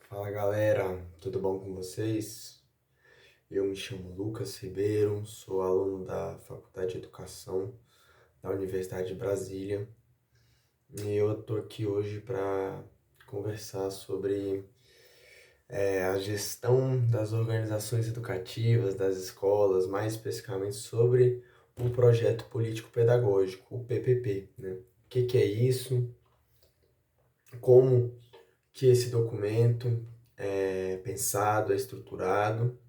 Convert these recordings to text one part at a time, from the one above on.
Fala galera, tudo bom com vocês? Eu me chamo Lucas Ribeiro, sou aluno da Faculdade de Educação da Universidade de Brasília e eu tô aqui hoje para conversar sobre a gestão das organizações educativas, das escolas, mais especificamente sobre o projeto político-pedagógico, o PPP, né? O que é isso? Como que esse documento é pensado, é estruturado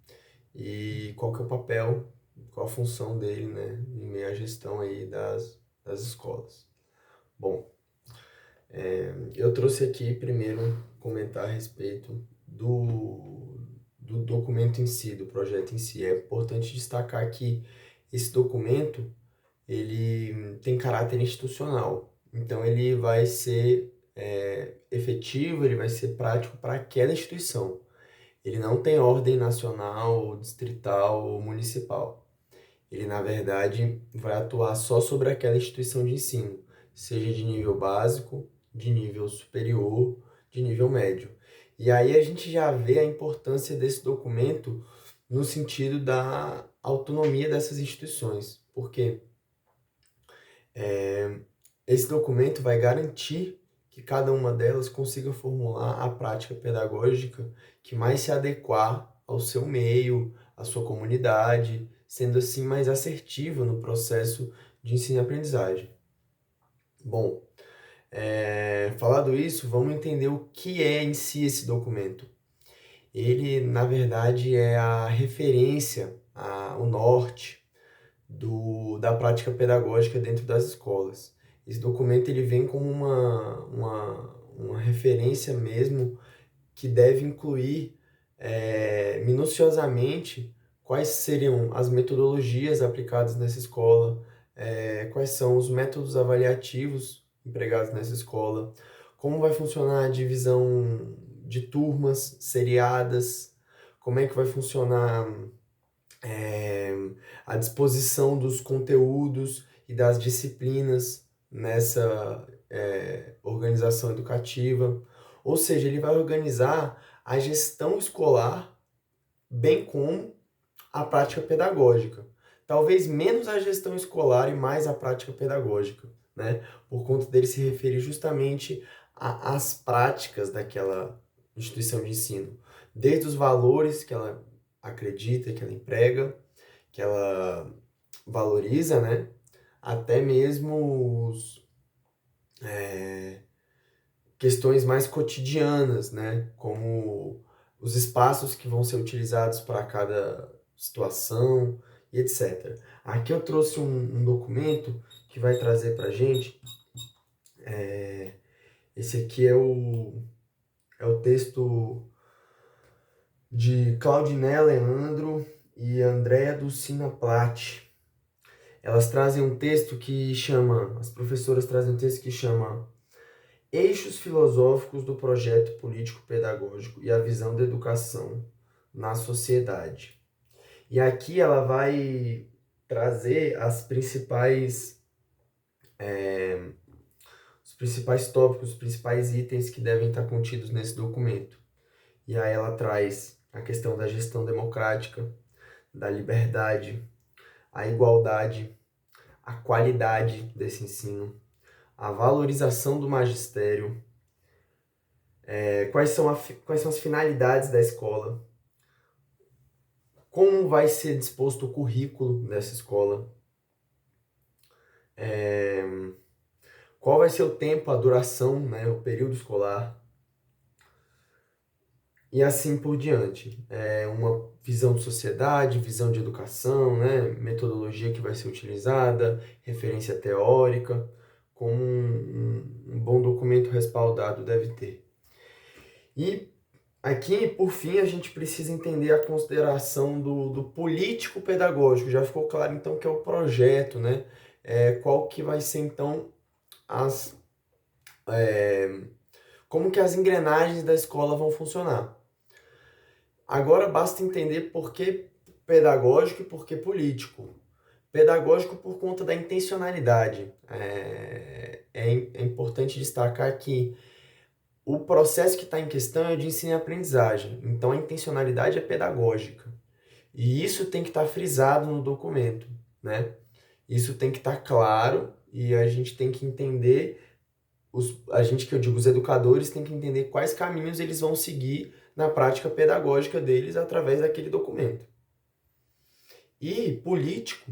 e qual que é o papel, qual a função dele, né, em meio à gestão aí das escolas. Bom, eu trouxe aqui primeiro comentar a respeito do documento em si, do projeto em si. É importante destacar que esse documento, ele tem caráter institucional, então ele vai ser efetivo, ele vai ser prático para aquela instituição. Ele não tem ordem nacional, distrital ou municipal. Ele, na verdade, vai atuar só sobre aquela instituição de ensino, seja de nível básico, de nível superior, de nível médio. E aí a gente já vê a importância desse documento no sentido da autonomia dessas instituições, porque esse documento vai garantir que cada uma delas consiga formular a prática pedagógica que mais se adequar ao seu meio, à sua comunidade, sendo assim mais assertiva no processo de ensino e aprendizagem. Bom, falado isso, vamos entender o que é em si esse documento. Ele, na verdade, é a referência, o norte da prática pedagógica dentro das escolas. Esse documento ele vem como uma referência mesmo que deve incluir minuciosamente quais seriam as metodologias aplicadas nessa escola, quais são os métodos avaliativos empregados nessa escola, como vai funcionar a divisão de turmas seriadas, como é que vai funcionar é, a disposição dos conteúdos e das disciplinas nessa organização educativa. Ou seja, ele vai organizar a gestão escolar, bem como a prática pedagógica. Talvez menos a gestão escolar e mais a prática pedagógica, né? Por conta dele se referir justamente às práticas daquela instituição de ensino. Desde os valores que ela acredita, que ela emprega, que ela valoriza, né? Até mesmo questões mais cotidianas, né? Como os espaços que vão ser utilizados para cada situação e etc. Aqui eu trouxe um documento que vai trazer para a gente. Esse aqui é o texto de Claudiné Leandro e Andréa Dulcina Plath. Elas trazem um texto que chama, as professoras trazem um texto que chama Eixos Filosóficos do Projeto Político-Pedagógico e a Visão da Educação na Sociedade. E aqui ela vai trazer os principais tópicos, os principais itens que devem estar contidos nesse documento. E aí ela traz a questão da gestão democrática, da liberdade, a igualdade, a qualidade desse ensino, a valorização do magistério, quais são as finalidades da escola, como vai ser disposto o currículo dessa escola, qual vai ser o tempo, a duração, né, o período escolar, e assim por diante. Uma visão de sociedade, visão de educação, né, metodologia que vai ser utilizada, referência teórica, como um bom documento respaldado deve ter. E aqui, por fim, a gente precisa entender a consideração do político pedagógico. Já ficou claro, então, que é o projeto, né? Qual que vai ser, então, as, como que as engrenagens da escola vão funcionar. Agora, basta entender por que pedagógico e por que político. Pedagógico por conta da intencionalidade. É importante destacar que o processo que está em questão é o de ensino e aprendizagem, então a intencionalidade é pedagógica. E isso tem que estar frisado no documento, né? Isso tem que estar claro e a gente tem que entender, a gente que eu digo, os educadores têm que entender quais caminhos eles vão seguir na prática pedagógica deles através daquele documento. E político,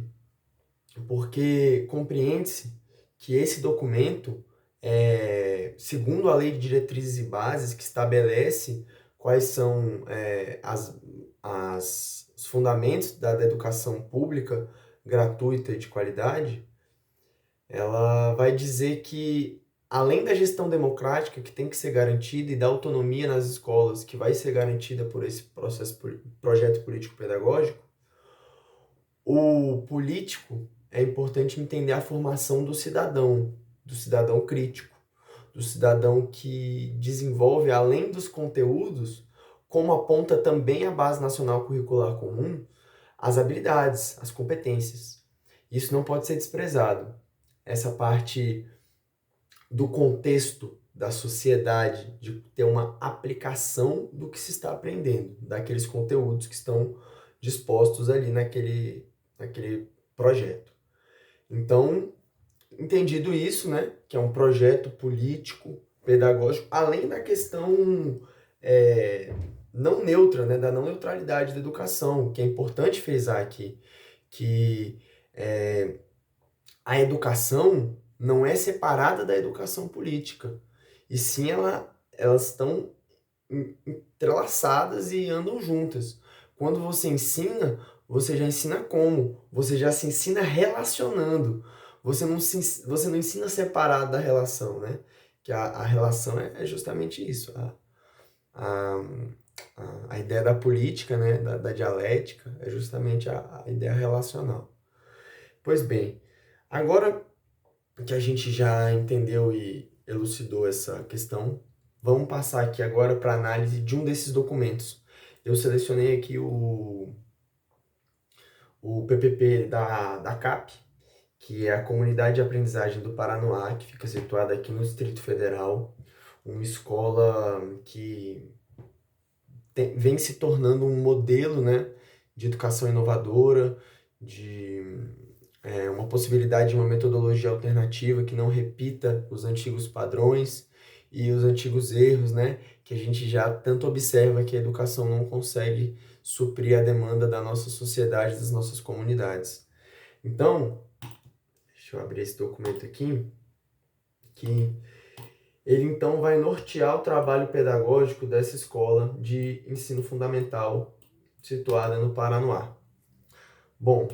porque compreende-se que esse documento segundo a Lei de Diretrizes e Bases, que estabelece quais são os fundamentos da educação pública, gratuita e de qualidade, ela vai dizer que, além da gestão democrática, que tem que ser garantida, e da autonomia nas escolas, que vai ser garantida por esse projeto político-pedagógico, o político é importante entender a formação do cidadão crítico, do cidadão que desenvolve, além dos conteúdos, como aponta também a Base Nacional Curricular Comum, as habilidades, as competências. Isso não pode ser desprezado. Essa parte do contexto da sociedade, de ter uma aplicação do que se está aprendendo, daqueles conteúdos que estão dispostos ali naquele projeto. Então, entendido isso, né, que é um projeto político, pedagógico, além da questão não neutra, né, da não neutralidade da educação, que é importante frisar aqui, que a educação não é separada da educação política, e sim elas estão entrelaçadas e andam juntas. Quando você ensina, você já ensina como? Você já se ensina relacionando. Você não ensina separado da relação, né? Que a relação é justamente isso. A, a ideia da política, né? Da dialética, é justamente a ideia relacional. Pois bem, agora que a gente já entendeu e elucidou essa questão, vamos passar aqui agora para a análise de um desses documentos. Eu selecionei aqui o PPP da CAP, que é a Comunidade de Aprendizagem do Paranoá, que fica situada aqui no Distrito Federal, uma escola que vem se tornando um modelo, né, de educação inovadora, de uma possibilidade de uma metodologia alternativa que não repita os antigos padrões e os antigos erros, né, que a gente já tanto observa que a educação não consegue suprir a demanda da nossa sociedade, das nossas comunidades. Então, deixa eu abrir esse documento aqui, que ele então vai nortear o trabalho pedagógico dessa escola de ensino fundamental situada no Paranoá. Bom,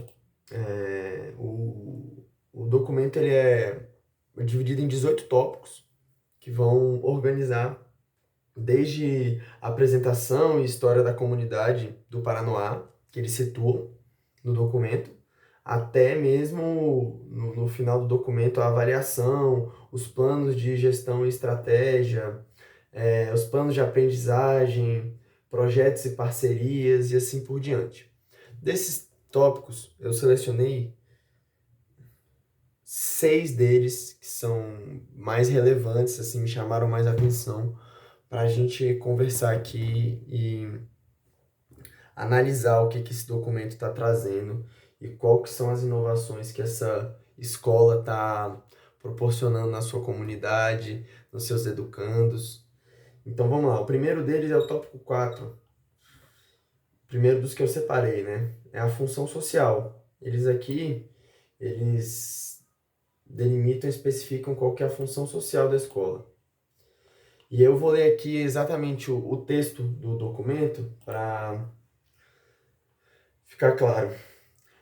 o documento ele é dividido em 18 tópicos que vão organizar desde a apresentação e história da comunidade do Paranoá, que ele situa no documento, até mesmo no final do documento a avaliação, os planos de gestão e estratégia, os planos de aprendizagem, projetos e parcerias e assim por diante. Desses tópicos, eu selecionei 6 deles que são mais relevantes, assim, me chamaram mais atenção para a gente conversar aqui e analisar o que esse documento está trazendo e qual que são as inovações que essa escola está proporcionando na sua comunidade, nos seus educandos. Então vamos lá, o primeiro deles é o tópico 4, o primeiro dos que eu separei, né? É a função social. Eles delimitam e especificam qual que é a função social da escola. E eu vou ler aqui exatamente o texto do documento para ficar claro.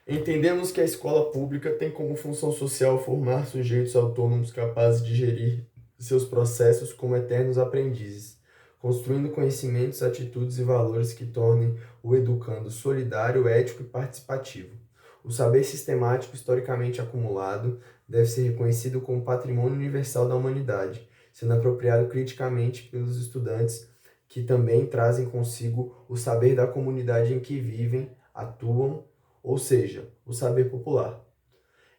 Entendemos que a escola pública tem como função social formar sujeitos autônomos capazes de gerir seus processos como eternos aprendizes, construindo conhecimentos, atitudes e valores que tornem o educando solidário, ético e participativo. O saber sistemático historicamente acumulado deve ser reconhecido como patrimônio universal da humanidade, sendo apropriado criticamente pelos estudantes que também trazem consigo o saber da comunidade em que vivem, atuam, ou seja, o saber popular.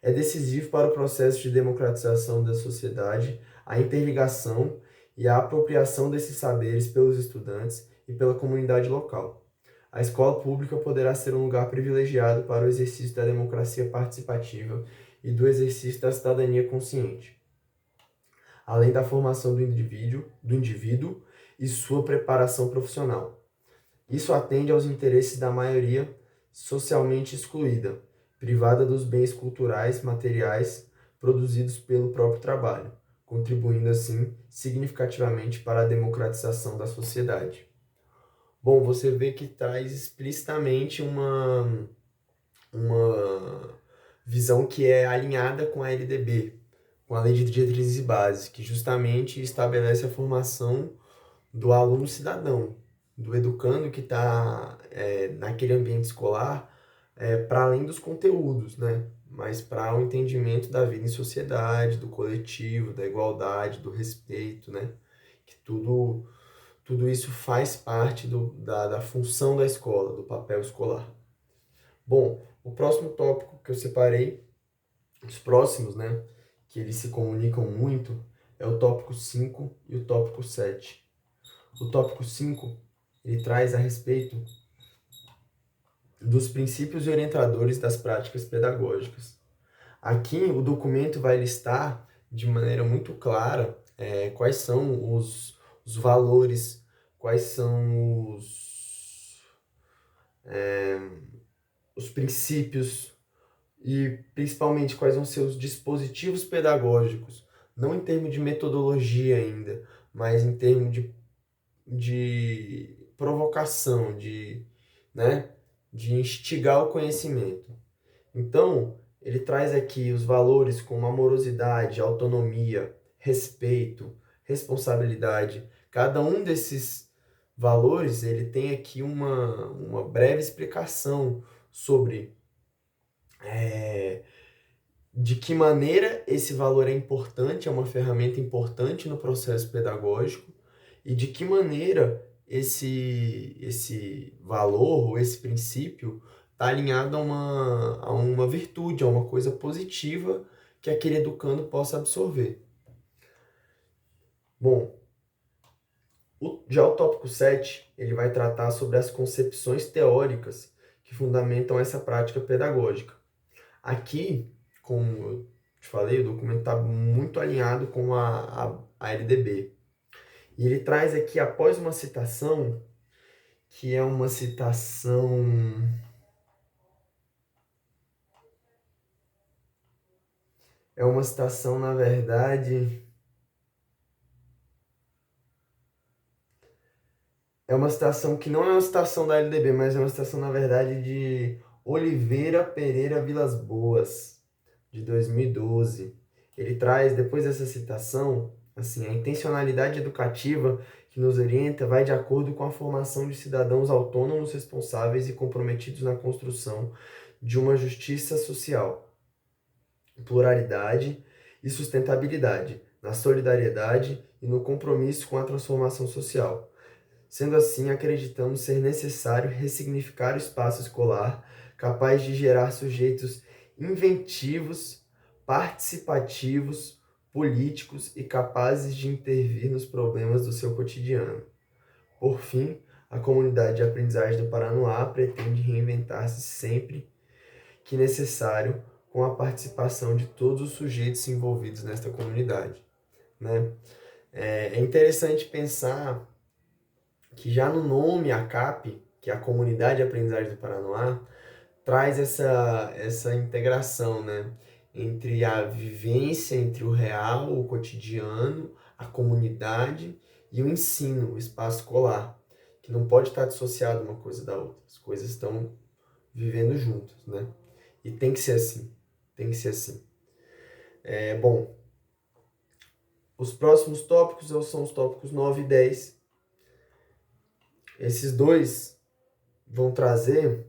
É decisivo para o processo de democratização da sociedade a interligação e a apropriação desses saberes pelos estudantes e pela comunidade local. A escola pública poderá ser um lugar privilegiado para o exercício da democracia participativa e do exercício da cidadania consciente, além da formação do indivíduo e sua preparação profissional. Isso atende aos interesses da maioria socialmente excluída, privada dos bens culturais, materiais produzidos pelo próprio trabalho, contribuindo assim significativamente para a democratização da sociedade. Bom, você vê que traz explicitamente uma visão que é alinhada com a LDB, com a Lei de Diretrizes e Bases, que justamente estabelece a formação do aluno cidadão, do educando que está naquele ambiente escolar, para além dos conteúdos, né? Mas para o entendimento da vida em sociedade, do coletivo, da igualdade, do respeito, né? Que tudo isso faz parte da função da escola, do papel escolar. Bom, o próximo tópico que eu separei, os próximos, né, que eles se comunicam muito, é o tópico 5 e o tópico 7. O tópico 5, ele traz a respeito dos princípios e orientadores das práticas pedagógicas. Aqui o documento vai listar de maneira muito clara quais são os valores, quais são os princípios e principalmente quais vão ser os dispositivos pedagógicos, não em termos de metodologia ainda, mas em termos de provocação, né, de instigar o conhecimento. Então, ele traz aqui os valores como amorosidade, autonomia, respeito, responsabilidade. Cada um desses valores, ele tem aqui uma breve explicação sobre de que maneira esse valor é importante, é uma ferramenta importante no processo pedagógico, e de que maneira esse valor ou esse princípio está alinhado a uma virtude, a uma coisa positiva que aquele educando possa absorver. Bom, já o tópico 7, ele vai tratar sobre as concepções teóricas que fundamentam essa prática pedagógica. Aqui, como eu te falei, o documento está muito alinhado com a LDB. E ele traz aqui, após uma citação, que é uma citação... É uma citação, na verdade... É uma citação que não é uma citação da LDB, mas é uma citação, na verdade, de Oliveira Pereira Vilas Boas, de 2012. Ele traz, depois dessa citação, assim, a intencionalidade educativa que nos orienta vai de acordo com a formação de cidadãos autônomos, responsáveis e comprometidos na construção de uma justiça social, pluralidade e sustentabilidade, na solidariedade e no compromisso com a transformação social. Sendo assim, acreditamos ser necessário ressignificar o espaço escolar, capaz de gerar sujeitos inventivos, participativos, políticos e capazes de intervir nos problemas do seu cotidiano. Por fim, a comunidade de aprendizagem do Paranoá pretende reinventar-se sempre que necessário com a participação de todos os sujeitos envolvidos nesta comunidade, né? É interessante pensar que já no nome ACAP, que é a Comunidade de Aprendizagem do Paranoá, traz essa integração, né, entre a vivência, entre o real, o cotidiano, a comunidade e o ensino, o espaço escolar, que não pode estar dissociado uma coisa da outra. As coisas estão vivendo juntas, né? E tem que ser assim, tem que ser assim. Bom, os próximos tópicos são os tópicos 9 e 10. Esses dois vão trazer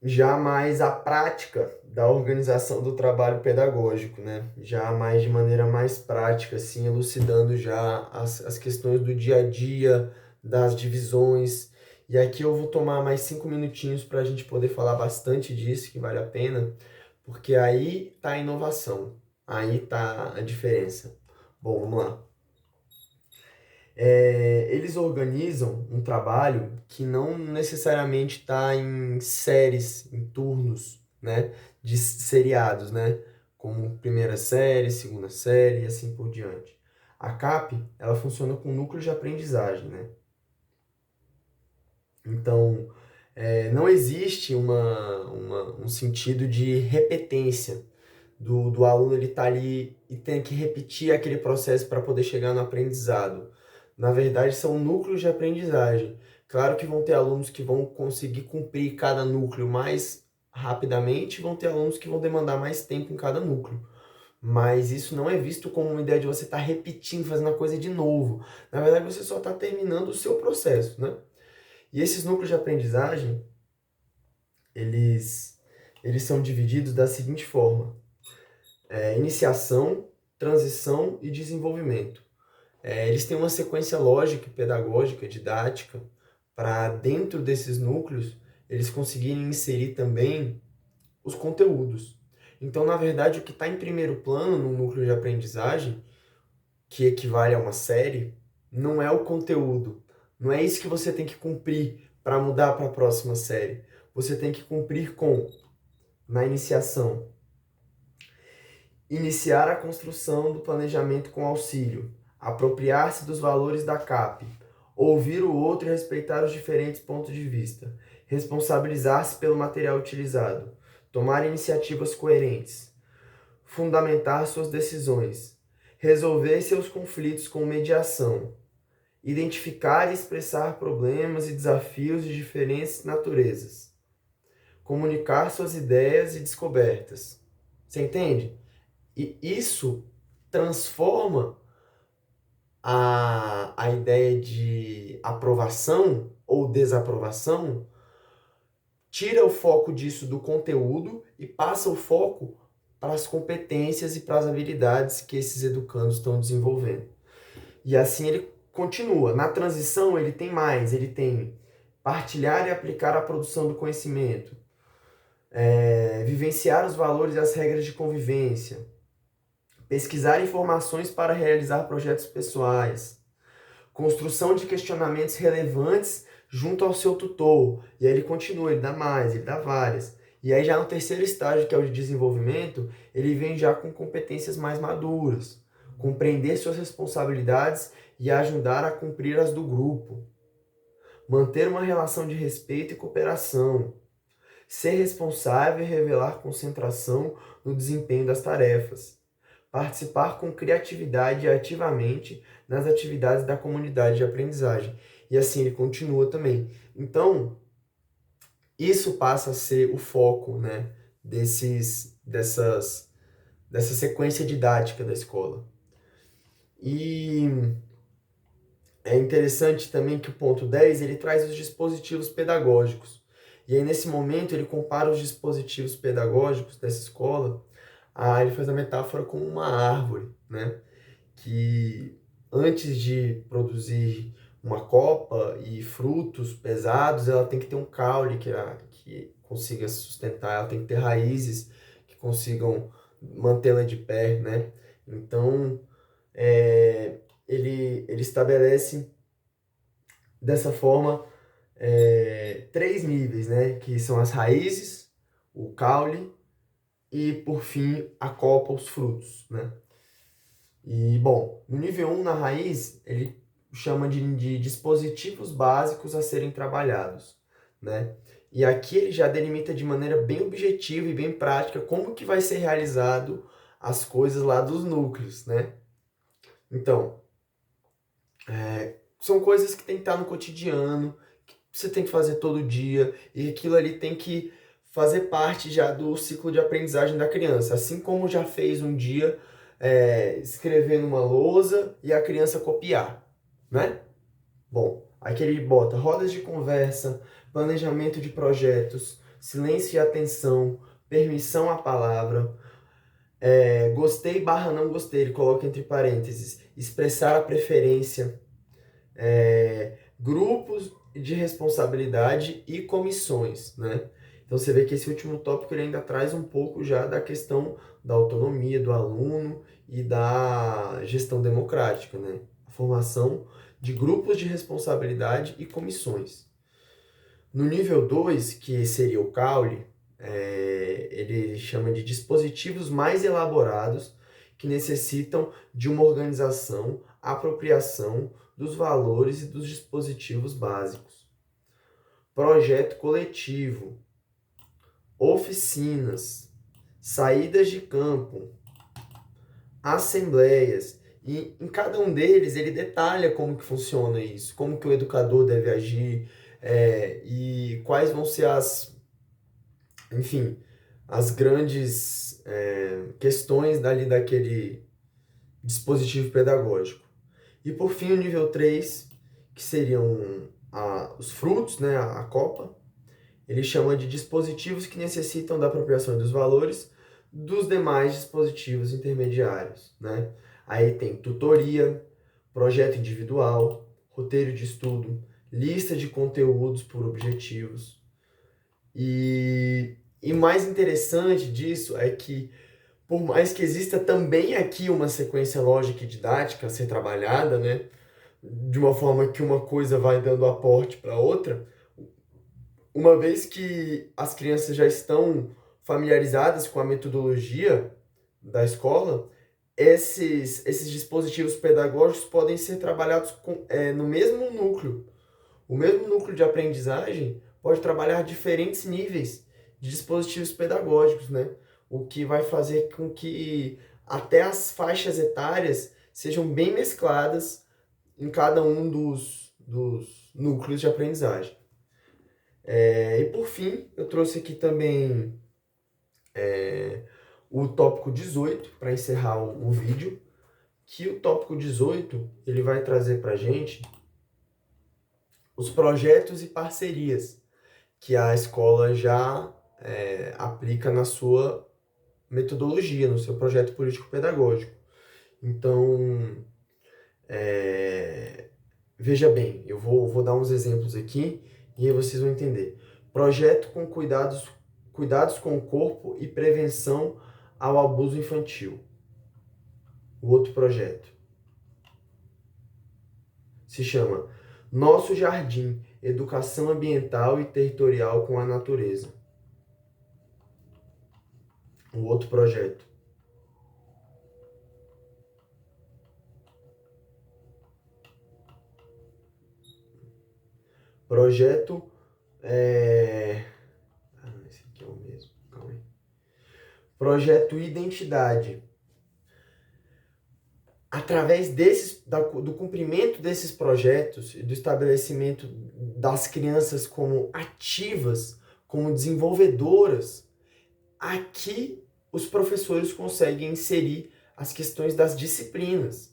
já mais a prática da organização do trabalho pedagógico, né? Já mais de maneira mais prática, assim, elucidando já as questões do dia a dia, das divisões E aqui eu vou tomar mais 5 minutinhos para a gente poder falar bastante disso, que vale a pena, porque aí tá a inovação, aí tá a diferença. Bom, vamos lá. Eles organizam um trabalho que não necessariamente está em séries, em turnos, né, de seriados, né, como primeira série, segunda série e assim por diante. A CAP, ela funciona com núcleos de aprendizagem, né? Então, não existe um sentido de repetência do aluno ele estar ali e tem que repetir aquele processo para poder chegar no aprendizado. Na verdade, são núcleos de aprendizagem. Claro que vão ter alunos que vão conseguir cumprir cada núcleo mais rapidamente, vão ter alunos que vão demandar mais tempo em cada núcleo. Mas isso não é visto como uma ideia de você estar repetindo, fazendo a coisa de novo. Na verdade, você só está terminando o seu processo, né? E esses núcleos de aprendizagem, eles, eles são divididos da seguinte forma: iniciação, transição e desenvolvimento. Eles têm uma sequência lógica, pedagógica, didática, para dentro desses núcleos eles conseguirem inserir também os conteúdos. Então, na verdade, o que está em primeiro plano no núcleo de aprendizagem, que equivale a uma série, não é o conteúdo. Não é isso que você tem que cumprir para mudar para a próxima série. Você tem que cumprir com, na iniciação, iniciar a construção do planejamento com auxílio, apropriar-se dos valores da CAP, ouvir o outro e respeitar os diferentes pontos de vista, responsabilizar-se pelo material utilizado, tomar iniciativas coerentes, fundamentar suas decisões, resolver seus conflitos com mediação, identificar e expressar problemas e desafios de diferentes naturezas, comunicar suas ideias e descobertas. Você entende? E isso transforma a ideia de aprovação ou desaprovação, tira o foco disso do conteúdo e passa o foco para as competências e para as habilidades que esses educandos estão desenvolvendo. E assim ele continua. Na transição ele tem mais, ele tem partilhar e aplicar a produção do conhecimento, vivenciar os valores e as regras de convivência, pesquisar informações para realizar projetos pessoais, construção de questionamentos relevantes junto ao seu tutor. E aí ele continua, ele dá mais, ele dá várias. E aí já no terceiro estágio, que é o de desenvolvimento, ele vem já com competências mais maduras, compreender suas responsabilidades e ajudar a cumprir as do grupo, manter uma relação de respeito e cooperação, ser responsável e revelar concentração no desempenho das tarefas, participar com criatividade e ativamente nas atividades da comunidade de aprendizagem. E assim ele continua também. Então, isso passa a ser o foco, né, dessa sequência didática da escola. E é interessante também que o ponto 10 ele traz os dispositivos pedagógicos. E aí, nesse momento, ele compara os dispositivos pedagógicos dessa escola, ele faz a metáfora com uma árvore, né? Que antes de produzir uma copa e frutos pesados, ela tem que ter um caule que consiga sustentar, ela tem que ter raízes que consigam mantê-la de pé, né? Então, ele estabelece dessa forma 3 níveis, né? Que são as raízes, o caule e, por fim, a copa, os frutos, né? E, bom, no nível 1, na raiz, ele chama de dispositivos básicos a serem trabalhados, né? E aqui ele já delimita de maneira bem objetiva e bem prática como que vai ser realizado as coisas lá dos núcleos, né? Então, são coisas que tem que estar no cotidiano, que você tem que fazer todo dia, e aquilo ali tem que fazer parte já do ciclo de aprendizagem da criança. Assim como já fez um dia escrever numa lousa e a criança copiar, né? Bom, aqui ele bota rodas de conversa, planejamento de projetos, silêncio e atenção, permissão à palavra, gostei barra não gostei, ele coloca entre parênteses, expressar a preferência, grupos de responsabilidade e comissões, né? Então você vê que esse último tópico ele ainda traz um pouco já da questão da autonomia do aluno e da gestão democrática, né? A formação de grupos de responsabilidade e comissões. No nível 2, que seria o caule, ele chama de dispositivos mais elaborados que necessitam de uma organização, apropriação dos valores e dos dispositivos básicos. Projeto coletivo, oficinas, saídas de campo, assembleias. E em cada um deles ele detalha como que funciona isso, como que o educador deve agir, e quais vão ser enfim, as grandes questões dali daquele dispositivo pedagógico. E por fim o nível 3, que seriam os frutos, né, a copa, ele chama de dispositivos que necessitam da apropriação dos valores dos demais dispositivos intermediários, né? Aí tem tutoria, projeto individual, roteiro de estudo, lista de conteúdos por objetivos. E mais interessante disso é que, por mais que exista também aqui uma sequência lógica e didática a ser trabalhada, né? De uma forma que uma coisa vai dando aporte para outra, uma vez que as crianças já estão familiarizadas com a metodologia da escola, esses dispositivos pedagógicos podem ser trabalhados no mesmo núcleo. O mesmo núcleo de aprendizagem pode trabalhar diferentes níveis de dispositivos pedagógicos, né? O que vai fazer com que até as faixas etárias sejam bem mescladas em cada um dos núcleos de aprendizagem. E por fim, eu trouxe aqui também o tópico 18 para encerrar o vídeo, que o tópico 18 ele vai trazer para a gente os projetos e parcerias que a escola já aplica na sua metodologia, no seu projeto político-pedagógico. Então, veja bem, eu vou dar uns exemplos aqui e aí vocês vão entender. Projeto com cuidados com o corpo e prevenção ao abuso infantil. O outro projeto se chama Nosso Jardim, Educação Ambiental e Territorial com a Natureza. O outro projeto Projeto. Esse aqui é o mesmo. Calma aí. Projeto Identidade. Através do cumprimento desses projetos e do estabelecimento das crianças como ativas, como desenvolvedoras, aqui os professores conseguem inserir as questões das disciplinas,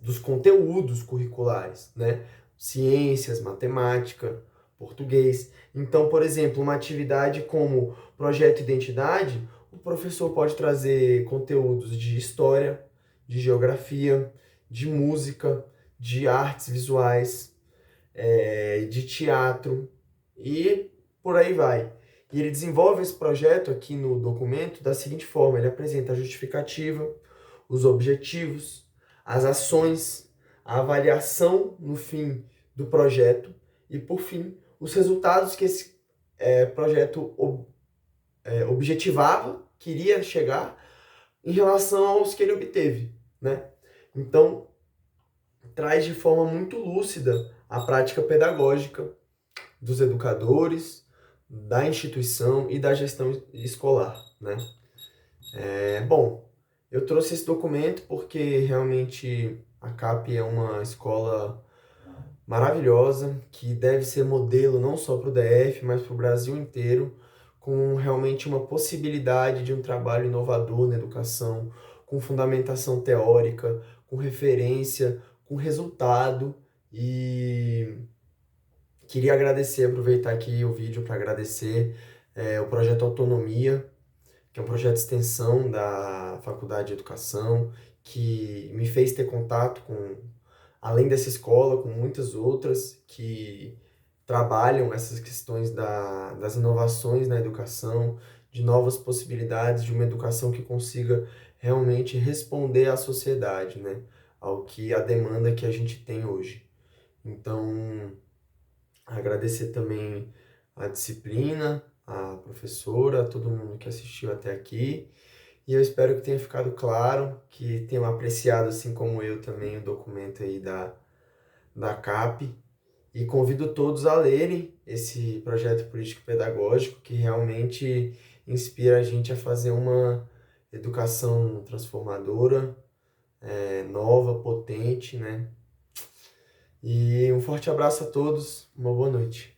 dos conteúdos curriculares, né? Ciências, matemática, português. Então, por exemplo, uma atividade como Projeto Identidade, o professor pode trazer conteúdos de história, de geografia, de música, de artes visuais, de teatro e por aí vai. E ele desenvolve esse projeto aqui no documento da seguinte forma: ele apresenta a justificativa, os objetivos, as ações, a avaliação no fim do projeto e, por fim, os resultados que esse projeto objetivava, queria chegar em relação aos que ele obteve, né? Então, traz de forma muito lúcida a prática pedagógica dos educadores, da instituição e da gestão escolar, né? Bom, eu trouxe esse documento porque realmente a CAP é uma escola maravilhosa, que deve ser modelo não só para o DF, mas para o Brasil inteiro, com realmente uma possibilidade de um trabalho inovador na educação, com fundamentação teórica, com referência, com resultado. E queria aproveitar aqui o vídeo para agradecer o projeto Autonomia, que é um projeto de extensão da Faculdade de Educação, que me fez ter contato com além dessa escola, com muitas outras que trabalham essas questões das inovações na educação, de novas possibilidades, de uma educação que consiga realmente responder à sociedade, né? Ao que a demanda que a gente tem hoje. Então, agradecer também a disciplina, a professora, a todo mundo que assistiu até aqui. E eu espero que tenha ficado claro, que tenham apreciado, assim como eu também, o documento aí da CAP. E convido todos a lerem esse projeto político-pedagógico que realmente inspira a gente a fazer uma educação transformadora, nova, potente, né? E um forte abraço a todos, uma boa noite.